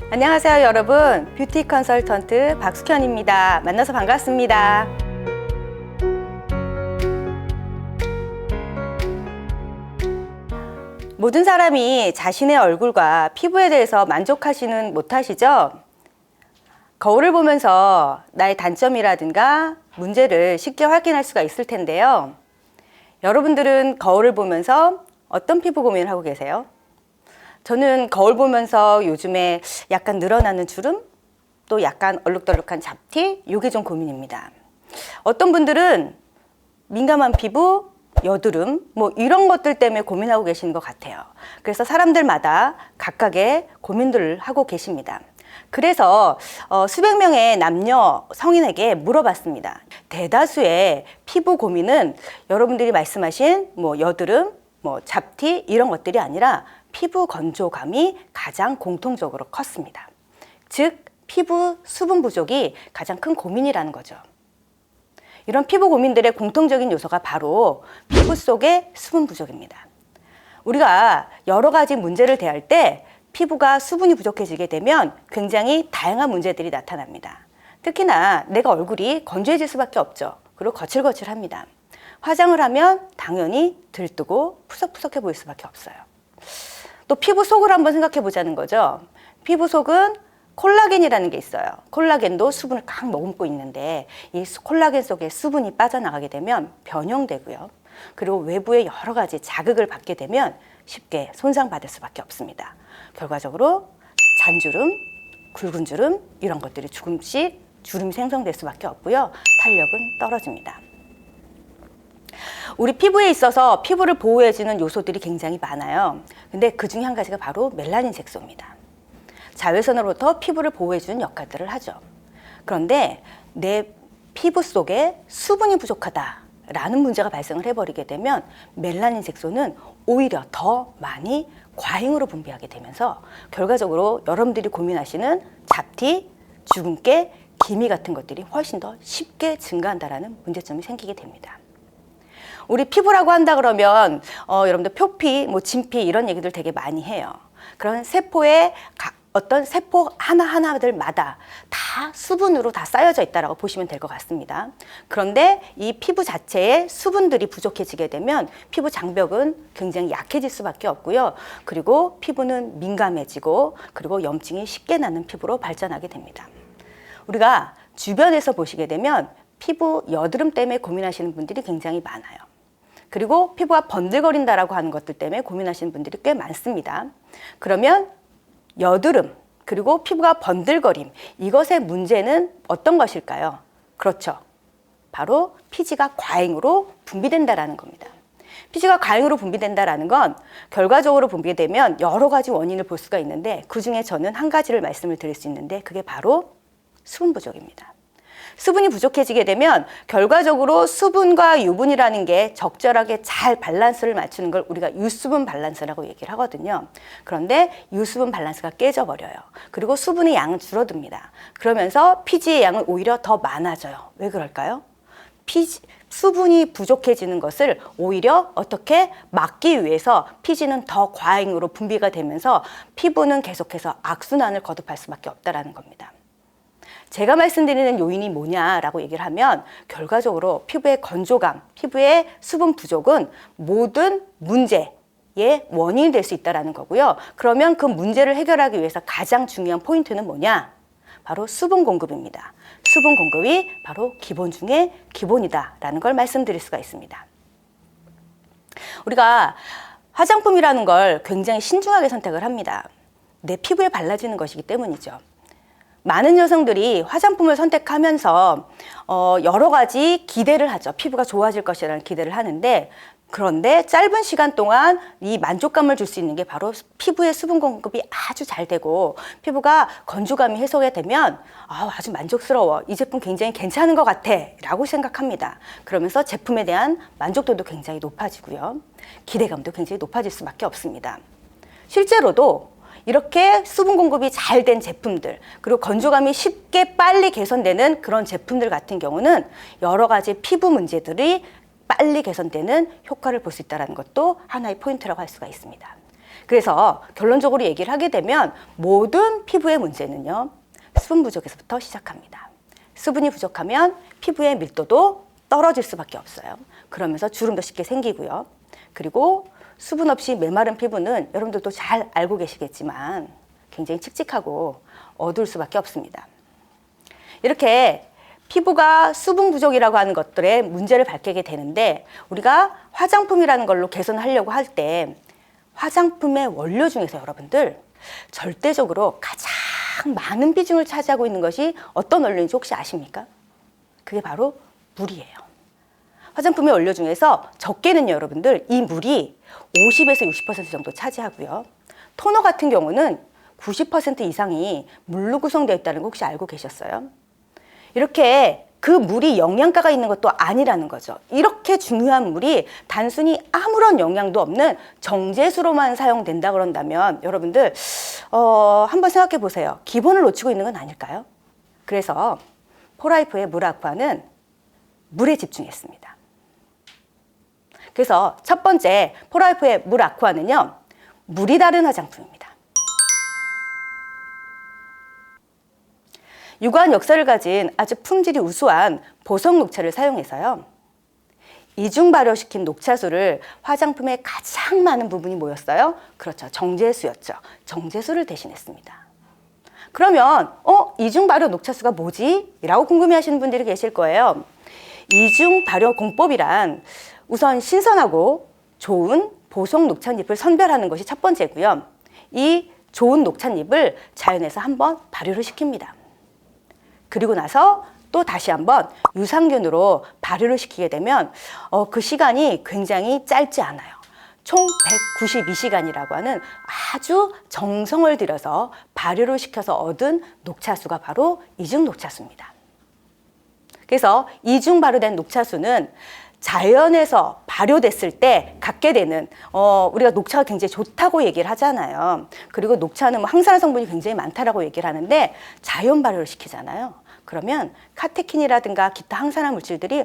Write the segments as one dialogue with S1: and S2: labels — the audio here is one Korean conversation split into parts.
S1: 안녕하세요 여러분, 뷰티 컨설턴트 박숙현입니다. 만나서 반갑습니다. 모든 사람이 자신의 얼굴과 피부에 대해서 만족하지는 못하시죠? 거울을 보면서 나의 단점이라든가 문제를 쉽게 확인할 수가 있을 텐데요. 여러분들은 거울을 보면서 어떤 피부 고민을 하고 계세요? 저는 거울 보면서 요즘에 약간 늘어나는 주름, 또 약간 얼룩덜룩한 잡티, 이게 좀 고민입니다. 어떤 분들은 민감한 피부, 여드름, 이런 것들 때문에 고민하고 계시는 것 같아요. 그래서 사람들마다 각각의 고민들을 하고 계십니다. 그래서 수백 명의 남녀 성인에게 물어봤습니다. 대다수의 피부 고민은 여러분들이 말씀하신 여드름, 잡티 이런 것들이 아니라 피부 건조감이 가장 공통적으로 컸습니다. 즉 피부 수분 부족이 가장 큰 고민이라는 거죠. 이런 피부 고민들의 공통적인 요소가 바로 피부 속의 수분 부족입니다. 우리가 여러 가지 문제를 대할 때 피부가 수분이 부족해지게 되면 굉장히 다양한 문제들이 나타납니다. 특히나 내가 얼굴이 건조해질 수밖에 없죠. 그리고 거칠거칠합니다. 화장을 하면 당연히 들뜨고 푸석푸석해 보일 수밖에 없어요. 또 피부 속을 한번 생각해 보자는 거죠. 피부 속은 콜라겐이라는 게 있어요. 콜라겐도 수분을 꽉 머금고 있는데 이 콜라겐 속에 수분이 빠져나가게 되면 변형되고요. 그리고 외부에 여러 가지 자극을 받게 되면 쉽게 손상받을 수밖에 없습니다. 결과적으로 잔주름, 굵은 주름 이런 것들이 조금씩 주름이 생성될 수밖에 없고요. 탄력은 떨어집니다. 우리 피부에 있어서 피부를 보호해주는 요소들이 굉장히 많아요. 근데 그 중에 한 가지가 바로 멜라닌 색소입니다. 자외선으로부터 피부를 보호해주는 역할들을 하죠. 그런데 내 피부 속에 수분이 부족하다라는 문제가 발생을 해버리게 되면 멜라닌 색소는 오히려 더 많이 과잉으로 분비하게 되면서 결과적으로 여러분들이 고민하시는 잡티, 주근깨, 기미 같은 것들이 훨씬 더 쉽게 증가한다는 문제점이 생기게 됩니다. 우리 피부라고 한다 그러면 여러분들 표피, 진피 이런 얘기들 되게 많이 해요. 그런 세포의 어떤 세포 하나하나들마다 다 수분으로 다 쌓여져 있다고 보시면 될 것 같습니다. 그런데 이 피부 자체에 수분들이 부족해지게 되면 피부 장벽은 굉장히 약해질 수밖에 없고요. 그리고 피부는 민감해지고 그리고 염증이 쉽게 나는 피부로 발전하게 됩니다. 우리가 주변에서 보시게 되면 피부 여드름 때문에 고민하시는 분들이 굉장히 많아요. 그리고 피부가 번들거린다라고 하는 것들 때문에 고민하시는 분들이 꽤 많습니다. 그러면 여드름 그리고 피부가 번들거림 이것의 문제는 어떤 것일까요? 그렇죠. 바로 피지가 과잉으로 분비된다라는 겁니다. 피지가 과잉으로 분비된다라는 건 결과적으로 분비되면 여러 가지 원인을 볼 수가 있는데 그중에 저는 한 가지를 말씀을 드릴 수 있는데 그게 바로 수분 부족입니다. 수분이 부족해지게 되면 결과적으로 수분과 유분이라는 게 적절하게 잘 밸런스를 맞추는 걸 우리가 유수분 밸런스라고 얘기를 하거든요. 그런데 유수분 밸런스가 깨져버려요. 그리고 수분의 양은 줄어듭니다. 그러면서 피지의 양은 오히려 더 많아져요. 왜 그럴까요? 수분이 부족해지는 것을 오히려 어떻게 막기 위해서 피지는 더 과잉으로 분비가 되면서 피부는 계속해서 악순환을 거듭할 수밖에 없다는 겁니다. 제가 말씀드리는 요인이 뭐냐라고 얘기를 하면 결과적으로 피부의 건조감, 피부의 수분 부족은 모든 문제의 원인이 될 수 있다는 거고요. 그러면 그 문제를 해결하기 위해서 가장 중요한 포인트는 뭐냐? 바로 수분 공급입니다. 수분 공급이 바로 기본 중에 기본이다라는 걸 말씀드릴 수가 있습니다. 우리가 화장품이라는 걸 굉장히 신중하게 선택을 합니다. 내 피부에 발라지는 것이기 때문이죠. 많은 여성들이 화장품을 선택하면서 여러 가지 기대를 하죠. 피부가 좋아질 것이라는 기대를 하는데 그런데 짧은 시간 동안 이 만족감을 줄 수 있는 게 바로 피부의 수분 공급이 아주 잘 되고 피부가 건조감이 해소가 되면 아주 만족스러워. 이 제품 굉장히 괜찮은 것 같아 라고 생각합니다. 그러면서 제품에 대한 만족도도 굉장히 높아지고요. 기대감도 굉장히 높아질 수밖에 없습니다. 실제로도 이렇게 수분 공급이 잘 된 제품들 그리고 건조감이 쉽게 빨리 개선되는 그런 제품들 같은 경우는 여러 가지 피부 문제들이 빨리 개선되는 효과를 볼 수 있다는 것도 하나의 포인트라고 할 수가 있습니다. 그래서 결론적으로 얘기를 하게 되면 모든 피부의 문제는요, 수분 부족에서부터 시작합니다. 수분이 부족하면 피부의 밀도도 떨어질 수밖에 없어요. 그러면서 주름도 쉽게 생기고요. 그리고 수분 없이 메마른 피부는 여러분들도 잘 알고 계시겠지만 굉장히 칙칙하고 어두울 수밖에 없습니다. 이렇게 피부가 수분 부족이라고 하는 것들의 문제를 밝히게 되는데, 우리가 화장품이라는 걸로 개선하려고 할 때 화장품의 원료 중에서 여러분들 절대적으로 가장 많은 비중을 차지하고 있는 것이 어떤 원료인지 혹시 아십니까? 그게 바로 물이에요. 화장품의 원료 중에서 적게는요, 여러분들 이 물이 50에서 60% 정도 차지하고요. 토너 같은 경우는 90% 이상이 물로 구성되어 있다는 거 혹시 알고 계셨어요? 이렇게 그 물이 영양가가 있는 것도 아니라는 거죠. 이렇게 중요한 물이 단순히 아무런 영양도 없는 정제수로만 사용된다 그런다면 여러분들 한번 생각해 보세요. 기본을 놓치고 있는 건 아닐까요? 그래서 포라이프의 물 아쿠아는 물에 집중했습니다. 그래서 첫 번째 포라이프의 물 아쿠아는요, 물이 다른 화장품입니다. 유구한 역사를 가진 아주 품질이 우수한 보석 녹차를 사용해서요, 이중 발효시킨 녹차수를 화장품의 가장 많은 부분이 뭐였어요? 그렇죠, 정제수였죠. 정제수를 대신했습니다. 그러면 이중 발효 녹차수가 뭐지? 라고 궁금해하시는 분들이 계실 거예요. 이중 발효 공법이란 우선 신선하고 좋은 보석 녹찻잎을 선별하는 것이 첫 번째고요. 이 좋은 녹찻잎을 자연에서 한번 발효를 시킵니다. 그리고 나서 또 다시 한번 유산균으로 발효를 시키게 되면 그 시간이 굉장히 짧지 않아요. 총 192시간이라고 하는 아주 정성을 들여서 발효를 시켜서 얻은 녹차수가 바로 이중 녹차수입니다. 그래서 이중 발효된 녹차수는 자연에서 발효됐을 때 갖게 되는 우리가 녹차가 굉장히 좋다고 얘기를 하잖아요. 그리고 녹차는 뭐 항산화 성분이 굉장히 많다라고 얘기를 하는데 자연 발효를 시키잖아요. 그러면 카테킨이라든가 기타 항산화 물질들이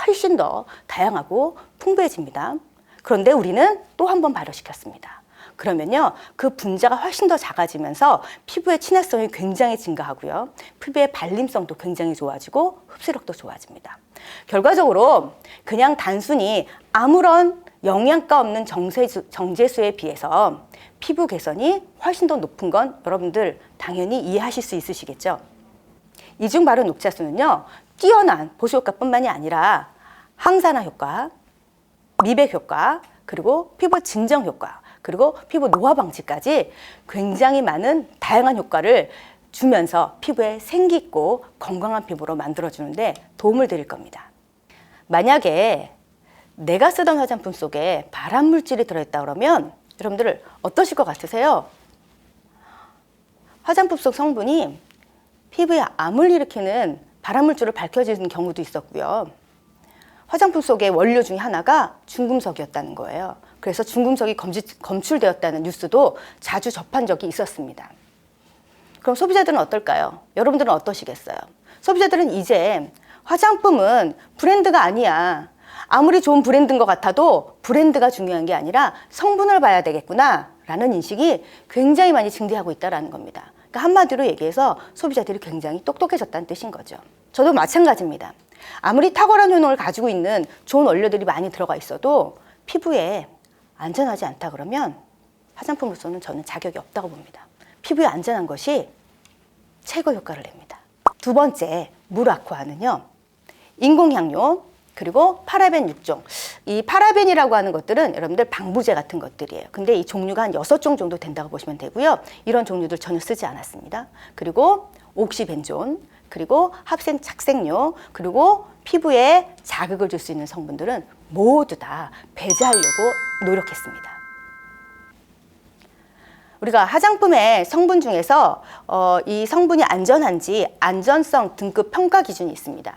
S1: 훨씬 더 다양하고 풍부해집니다. 그런데 우리는 또 한 번 발효시켰습니다. 그러면요, 그 분자가 훨씬 더 작아지면서 피부의 친화성이 굉장히 증가하고요, 피부의 발림성도 굉장히 좋아지고 흡수력도 좋아집니다. 결과적으로 그냥 단순히 아무런 영양가 없는 정제수에 비해서 피부 개선이 훨씬 더 높은 건 여러분들 당연히 이해하실 수 있으시겠죠? 이중 발효 녹차수는요, 뛰어난 보수 효과뿐만이 아니라 항산화 효과, 미백 효과, 그리고 피부 진정 효과, 그리고 피부 노화 방지까지 굉장히 많은 다양한 효과를 주면서 피부에 생기 있고 건강한 피부로 만들어주는데 도움을 드릴 겁니다. 만약에 내가 쓰던 화장품 속에 발암 물질이 들어있다 그러면 여러분들 어떠실 것 같으세요? 화장품 속 성분이 피부에 암을 일으키는 발암 물질을 밝혀지는 경우도 있었고요. 화장품 속의 원료 중에 하나가 중금속이었다는 거예요. 그래서 중금속이 검출되었다는 뉴스도 자주 접한 적이 있었습니다. 그럼 소비자들은 어떨까요? 여러분들은 어떠시겠어요? 소비자들은 이제 화장품은 브랜드가 아니야. 아무리 좋은 브랜드인 것 같아도 브랜드가 중요한 게 아니라 성분을 봐야 되겠구나 라는 인식이 굉장히 많이 증대하고 있다는 겁니다. 그러니까 한마디로 얘기해서 소비자들이 굉장히 똑똑해졌다는 뜻인 거죠. 저도 마찬가지입니다. 아무리 탁월한 효능을 가지고 있는 좋은 원료들이 많이 들어가 있어도 피부에 안전하지 않다 그러면 화장품으로서는 저는 자격이 없다고 봅니다. 피부에 안전한 것이 최고 효과를 냅니다. 두 번째, 물 아쿠아는요, 인공향료 그리고 파라벤 6종. 이 파라벤이라고 하는 것들은 여러분들 방부제 같은 것들이에요. 근데 이 종류가 한 6종 정도 된다고 보시면 되고요. 이런 종류들 전혀 쓰지 않았습니다. 그리고 옥시벤존, 그리고 합성 착색료, 그리고 피부에 자극을 줄 수 있는 성분들은 모두 다 배제하려고 노력했습니다. 우리가 화장품의 성분 중에서 이 성분이 안전한지 안전성 등급 평가 기준이 있습니다.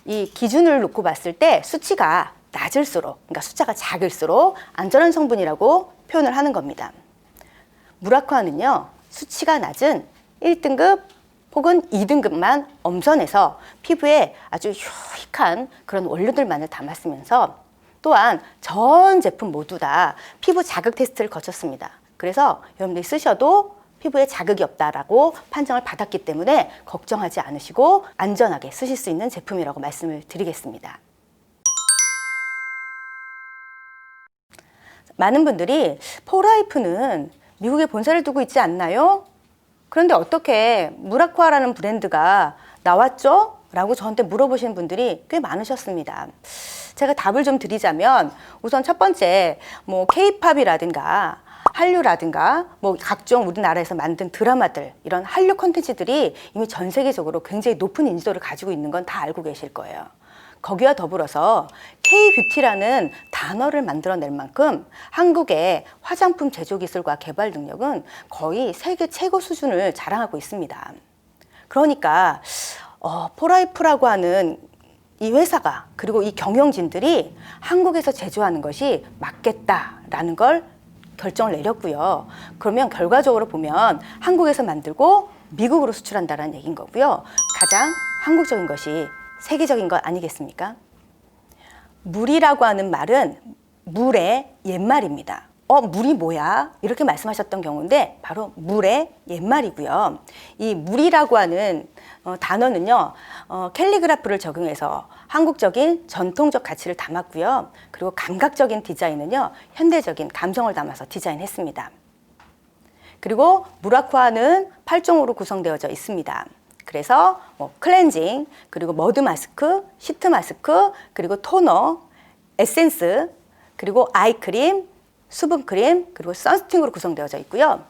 S1: 이 기준을 놓고 봤을 때 수치가 낮을수록, 그러니까 숫자가 작을수록 안전한 성분이라고 표현을 하는 겁니다. 물아쿠아는요, 수치가 낮은 1등급 혹은 2등급만 엄선해서 피부에 아주 유익한 그런 원료들만을 담았으면서 또한 전 제품 모두 다 피부 자극 테스트를 거쳤습니다. 그래서 여러분들이 쓰셔도 피부에 자극이 없다라고 판정을 받았기 때문에 걱정하지 않으시고 안전하게 쓰실 수 있는 제품이라고 말씀을 드리겠습니다. 많은 분들이 포라이프는 미국에 본사를 두고 있지 않나요? 그런데 어떻게 무라쿠아라는 브랜드가 나왔죠? 라고 저한테 물어보시는 분들이 꽤 많으셨습니다. 제가 답을 좀 드리자면 우선 첫 번째 K-팝이라든가 한류라든가 각종 우리나라에서 만든 드라마들, 이런 한류 콘텐츠들이 이미 전 세계적으로 굉장히 높은 인지도를 가지고 있는 건 다 알고 계실 거예요. 거기와 더불어서 K-뷰티라는 단어를 만들어낼 만큼 한국의 화장품 제조 기술과 개발 능력은 거의 세계 최고 수준을 자랑하고 있습니다. 그러니까 포라이프라고 하는 이 회사가, 그리고 이 경영진들이 한국에서 제조하는 것이 맞겠다라는 걸 결정을 내렸고요. 그러면 결과적으로 보면 한국에서 만들고 미국으로 수출한다는 얘기인 거고요. 가장 한국적인 것이 세계적인 것 아니겠습니까? 물이라고 하는 말은 물의 옛말입니다. 물이 뭐야? 이렇게 말씀하셨던 경우인데 바로 물의 옛말이고요. 이 물이라고 하는 단어는요, 캘리그라프를 적용해서 한국적인 전통적 가치를 담았고요. 그리고 감각적인 디자인은요, 현대적인 감성을 담아서 디자인했습니다. 그리고 무라쿠아는 8종으로 구성되어져 있습니다. 그래서 클렌징, 그리고 머드 마스크, 시트 마스크, 그리고 토너, 에센스, 그리고 아이크림, 수분크림, 그리고 선스틱으로 구성되어져 있고요.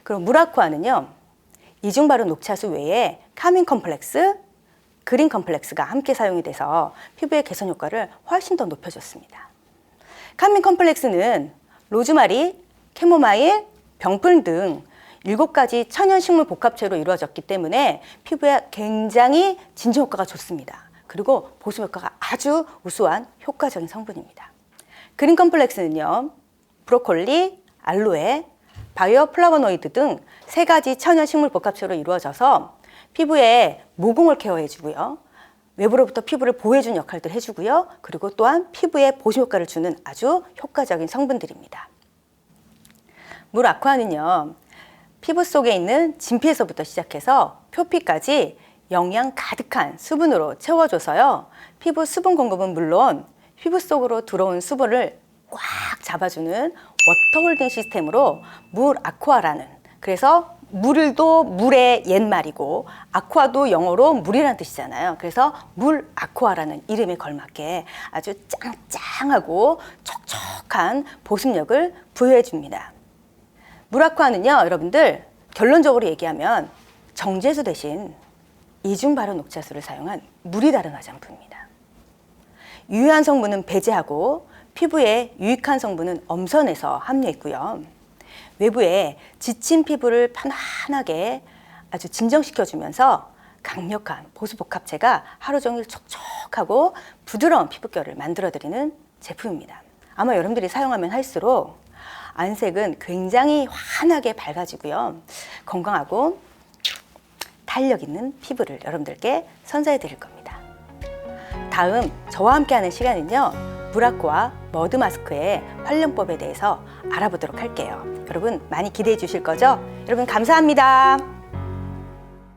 S1: 그리고 무라쿠아는요, 이중발효 녹차수 외에 카밍 컴플렉스, 그린 컴플렉스가 함께 사용이 돼서 피부의 개선 효과를 훨씬 더 높여줬습니다. 카밍 컴플렉스는 로즈마리, 캐모마일, 병풀 등 7가지 천연 식물 복합체로 이루어졌기 때문에 피부에 굉장히 진정 효과가 좋습니다. 그리고 보습 효과가 아주 우수한 효과적인 성분입니다. 그린 컴플렉스는요, 브로콜리, 알로에, 바이오 플라보노이드 등 3가지 천연 식물 복합체로 이루어져서 피부에 모공을 케어해주고요, 외부로부터 피부를 보호해주는 역할들 해주고요, 그리고 또한 피부에 보습 효과를 주는 아주 효과적인 성분들입니다. 무라쿠아는요, 피부 속에 있는 진피에서부터 시작해서 표피까지 영양 가득한 수분으로 채워줘서요, 피부 수분 공급은 물론 피부 속으로 들어온 수분을 꽉 잡아주는 워터홀딩 시스템으로 무라쿠아라는, 그래서 물도 물의 옛말이고 아쿠아도 영어로 물이라는 뜻이잖아요. 그래서 무라쿠아라는 이름에 걸맞게 아주 짱짱하고 촉촉한 보습력을 부여해 줍니다. 무라쿠아는요, 여러분들 결론적으로 얘기하면 정제수 대신 이중발효 녹차수를 사용한 물이 다른 화장품입니다. 유해한 성분은 배제하고 피부에 유익한 성분은 엄선해서 함유했고요. 외부에 지친 피부를 편안하게 아주 진정시켜주면서 강력한 보습복합체가 하루 종일 촉촉하고 부드러운 피부결을 만들어드리는 제품입니다. 아마 여러분들이 사용하면 할수록 안색은 굉장히 환하게 밝아지고요, 건강하고 탄력 있는 피부를 여러분들께 선사해 드릴 겁니다. 다음 저와 함께하는 시간은요, 무라쿠아 머드 마스크의 활용법에 대해서 알아보도록 할게요. 여러분 많이 기대해 주실 거죠? 여러분 감사합니다.